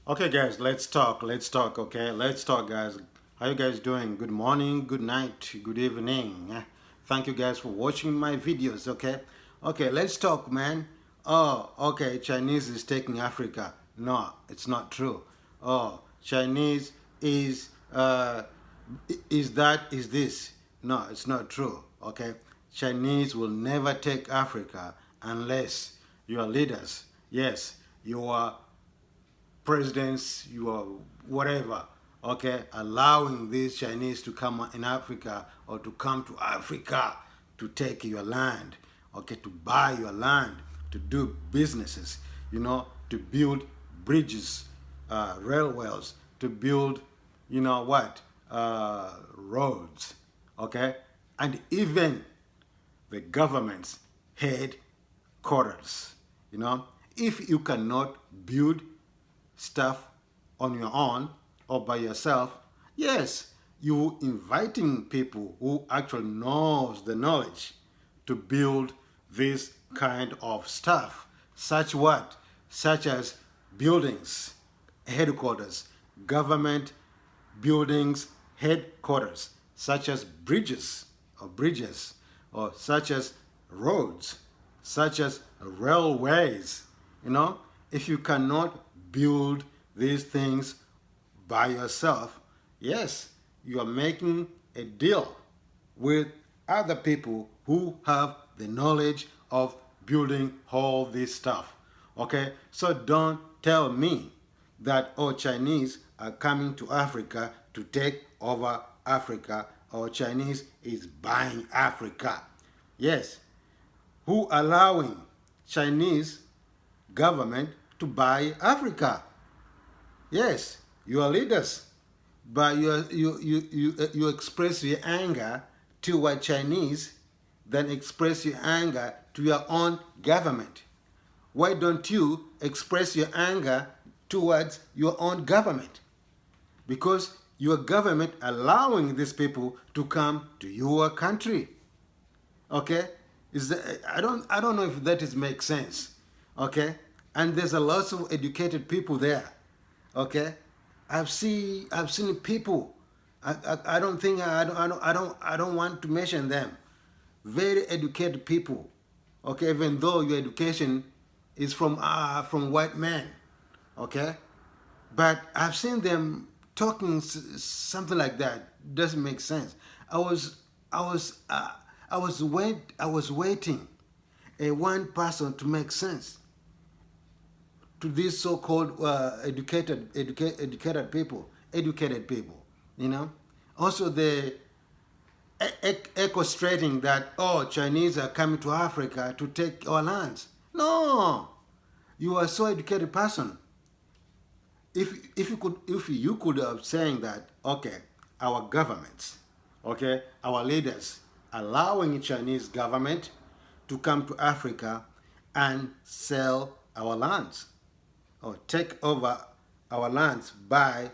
Okay, guys, let's talk. Okay, let's talk, guys. How you guys doing? Good morning, good night, good evening. Thank you guys for watching my videos. Okay, let's talk, man. Oh, okay, Chinese is taking Africa. No, it's not true. Oh, Chinese is this. No, it's not true. Okay, Chinese will never take Africa unless your leaders, yes, you are presidents, you are whatever, okay, allowing these Chinese to come in Africa or to come to Africa to take your land, okay, to buy your land, to do businesses, to build bridges, railways, to build, roads, okay, and even the government's headquarters. If you cannot build stuff on your own or by yourself, yes, you inviting people who actually knows the knowledge to build this kind of stuff, such as buildings, headquarters, government buildings, headquarters, such as bridges, or such as roads, such as railways. If you cannot build these things by yourself, yes, you are making a deal with other people who have the knowledge of building all this stuff. Okay, so don't tell me that Chinese are coming to Africa to take over Africa, or Chinese is buying Africa. Yes, who allowing Chinese government to buy Africa? Yes, your leaders, but you express your anger toward Chinese, then express your anger to your own government. Why don't you express your anger towards your own government? Because your government allowing these people to come to your country. Okay, I don't know if that makes sense. Okay, and there's a lot of educated people there. Okay, I've seen people. I don't think I don't want to mention them. Very educated people. Okay, even though your education is from white men. Okay, but I've seen them talking something like that. Doesn't make sense. I was waiting a one person to make sense to these so-called educated people. Also the orchestrating that Chinese are coming to Africa to take our lands. No, you are so educated person. If you could have saying that, okay, our governments, okay, our leaders allowing Chinese government to come to Africa and sell our lands or take over our lands by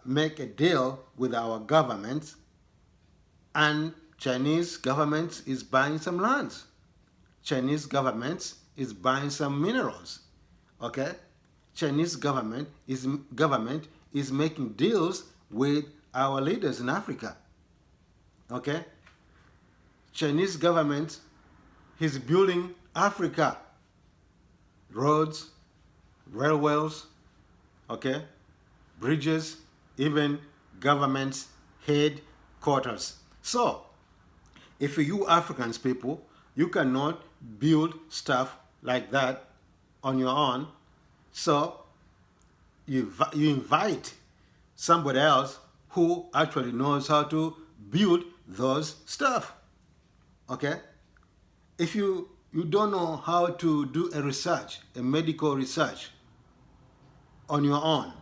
make a deal with our governments, and Chinese government is buying some lands. Chinese government is buying some minerals. Okay, Chinese government is making deals with our leaders in Africa. Okay, Chinese government is building Africa, roads, railways, okay, bridges, even government's headquarters. So, if you Africans people, you cannot build stuff like that on your own, so you invite somebody else who actually knows how to build those stuff. Okay? If you don't know how to do a medical research on your own,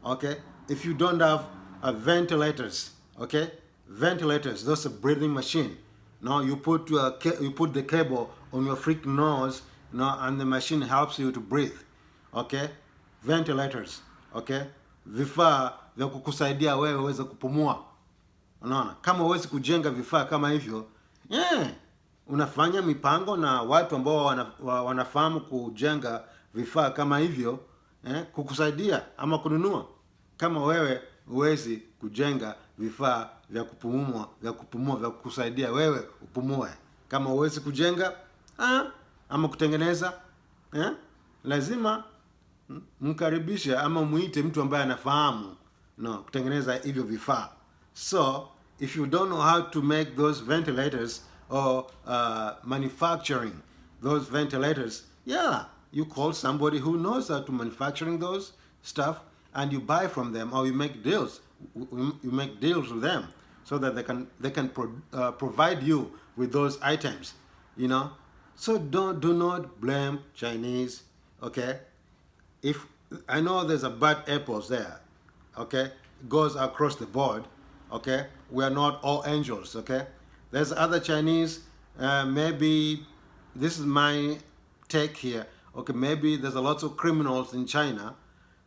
okay? If you don't have ventilators, okay? Ventilators, those are breathing machine. Now you put the cable on your freaking nose, and the machine helps you to breathe. Okay? Ventilators, okay? Vifaa vya kukusaidia wewe uweze kupumua. Unaona? Kama huwezi kujenga vifaa kama hivyo, unafanya mipango na watu ambao wanafahamu kujenga vifaa kama hivyo, kukusaidia ama kununua. Kama wewe huwezi kujenga vifaa vya kupumua vya kukusaidia wewe upumue, kama huwezi kujenga ama kutengeneza, lazima mkaribishe ama muite mtu ambaye anafahamu kutengeneza hivyo vifaa. So if you don't know how to make those ventilators or manufacturing those ventilators, you call somebody who knows how to manufacturing those stuff, and you buy from them, or you make deals. You make deals with them so that they can provide you with those items. So do not blame Chinese. Okay, if I know there's a bad apples there, okay, it goes across the board. Okay, we are not all angels. Okay, there's other Chinese. Maybe this is my take here. Okay, maybe there's a lot of criminals in China.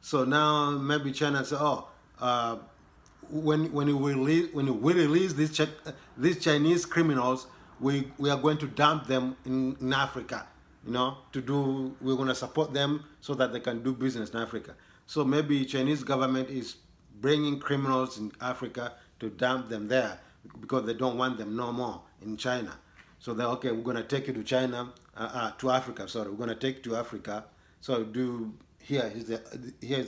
So now maybe China say, when we release these Chinese criminals, we are going to dump them in Africa. We're going to support them so that they can do business in Africa. So maybe Chinese government is bringing criminals in Africa to dump them there because they don't want them no more in China. So they're okay. We're going to take you to China, to Africa. Sorry, we're going to take you to Africa. So here's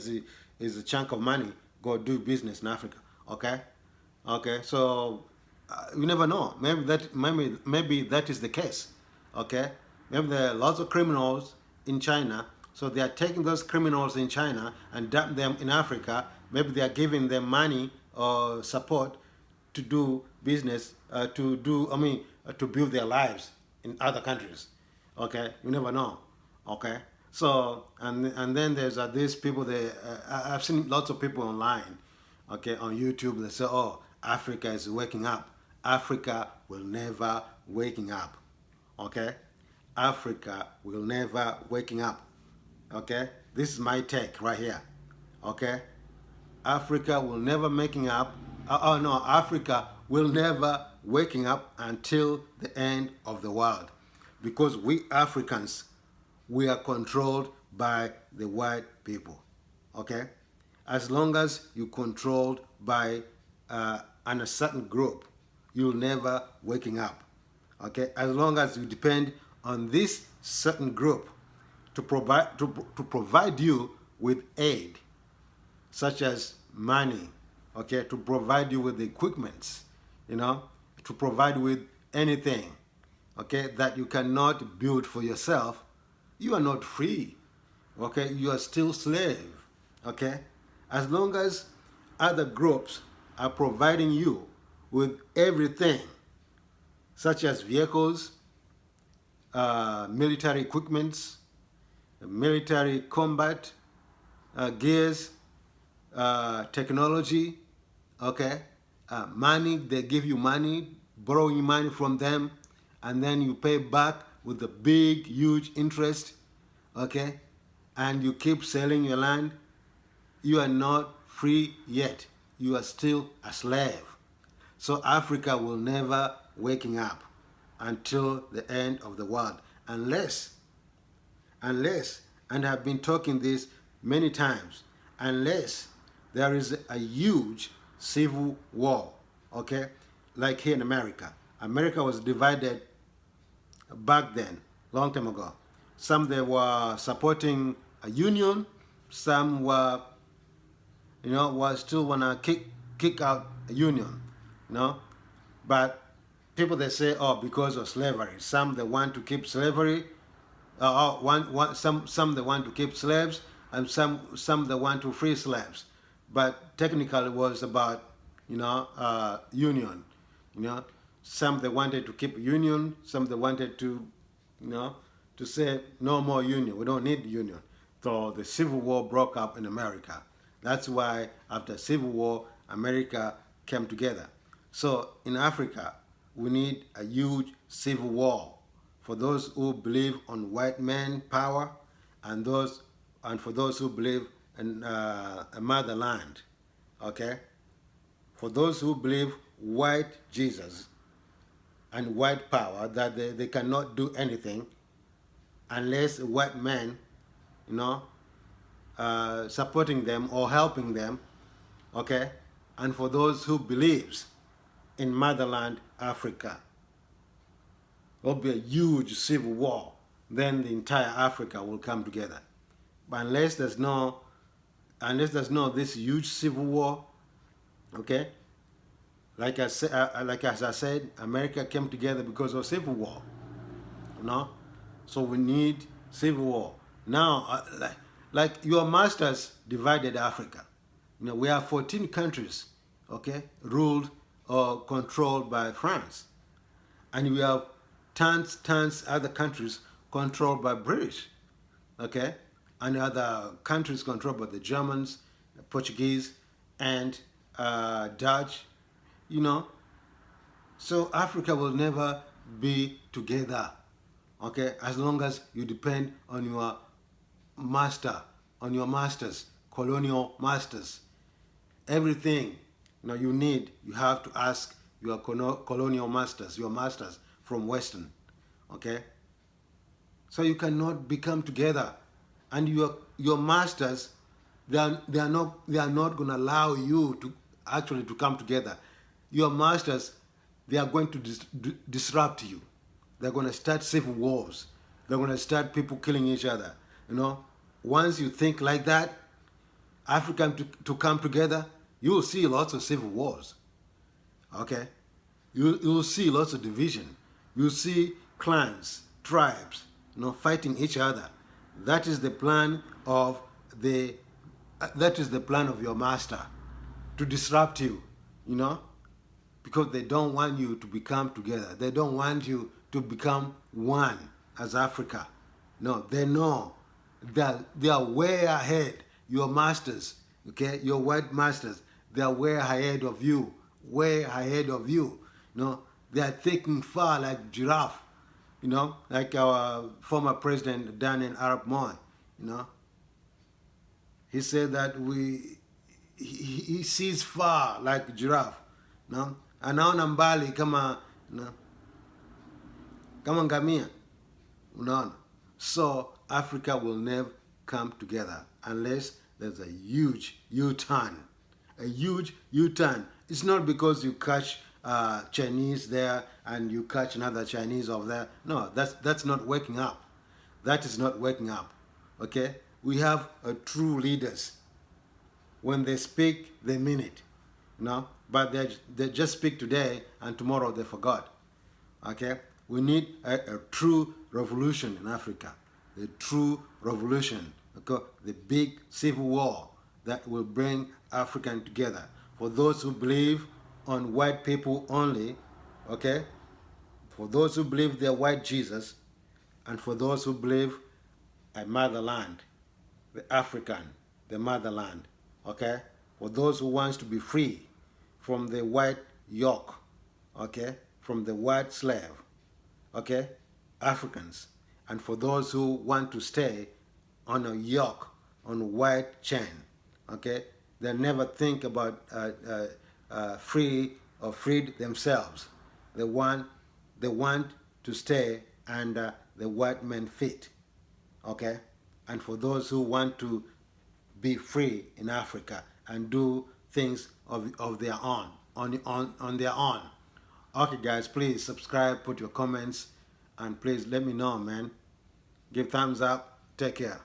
the chunk of money. Go do business in Africa. Okay. So you never know. Maybe that is the case. Okay. Maybe there are lots of criminals in China. So they are taking those criminals in China and dump them in Africa. Maybe they are giving them money or support to do business, to build their lives in other countries. Okay, you never know. Okay, so and then there's these people. I've seen lots of people online, okay, on YouTube. They say, "Oh, Africa is waking up." Africa will never waking up. Okay, Africa will never waking up. Okay, this is my take right here. Okay, Africa will never making up. No, Africa will never waking up until the end of the world, because we Africans, we are controlled by the white people. Okay, as long as you're controlled by a certain group, you'll never waking up. Okay, as long as you depend on this certain group to provide you with aid, such as money, okay, to provide you with equipments, to provide with anything, okay, that you cannot build for yourself, you are not free. Okay, you are still slave. Okay, as long as other groups are providing you with everything, such as vehicles, military equipments, military combat gears, technology, okay, money, they give you money, borrowing money from them, and then you pay back with a big, huge interest, okay, and you keep selling your land, you are not free yet. You are still a slave. So Africa will never waking up until the end of the world, unless, and I've been talking this many times, unless there is a huge civil war, okay, like here in America. America was divided back then, long time ago. Some they were supporting a union, some were still wanna kick out a union, but people they say, because of slavery. Some they want to keep slavery, some they want to keep slaves, and some they want to free slaves. But technically it was about union. Some they wanted to keep union, some they wanted to to say no more union. We don't need union. So the Civil War broke up in America. That's why after Civil War, America came together. So in Africa, we need a huge civil war for those who believe on white man power, and for those who believe in a motherland. Okay, for those who believe white Jesus and white power, that they cannot do anything unless a white man, supporting them or helping them, okay? And for those who believes in motherland Africa, there'll be a huge civil war. Then the entire Africa will come together. But unless there's no this huge civil war, okay? Like as I said, America came together because of civil war, you know. So we need civil war now. Like your masters divided Africa. You know, we have 14 countries, okay, ruled or controlled by France, and we have tons other countries controlled by British, okay, and other countries controlled by the Germans, the Portuguese, and Dutch, you know. So Africa will never be together, okay, as long as you depend on your master, on your masters, colonial masters. Everything you need, you have to ask your colonial masters, your masters from Western, okay? So you cannot become together, and your masters, they are not going to allow you to actually to come together. Your masters, they are going to disrupt you. They're going to start civil wars. They're going to start people killing each other. You know, once you think like that, African to come together, you will see lots of civil wars. Okay, you will see lots of division. You will see clans, tribes, fighting each other. That is the plan of the. That is the plan of your master, to disrupt you. You know, because they don't want you to become together. They don't want you to become one as Africa. No, they know that they are way ahead. Your masters, okay, your white masters, they are way ahead of you, way ahead of you. They are thinking far like giraffe. Like our former president Daniel Arap Moi. He said that he sees far like giraffe. Anaona mbali kama ngamia. Unaona? So Africa will never come together unless there's a huge U-turn. A huge U-turn. It's not because you catch Chinese there and you catch another Chinese over there. No, that's not working up. That is not working up. Okay? We have true leaders. When they speak, they mean it. But they just speak today and tomorrow they forgot. Okay? We need a true revolution in Africa. The true revolution. Okay? The big civil war that will bring African together. For those who believe on white people only, okay? For those who believe they're white Jesus, and for those who believe a motherland, the African, the motherland, okay? For those who wants to be free from the white yoke, okay? From the white slave, okay? Africans. And for those who want to stay on a yoke, on a white chain, okay? They never think about free or freed themselves. They want to stay under the white man's feet, okay? And for those who want to be free in Africa and do things of their own, on their own. Okay, guys, please subscribe, put your comments, and please let me know, man. Give thumbs up. Take care.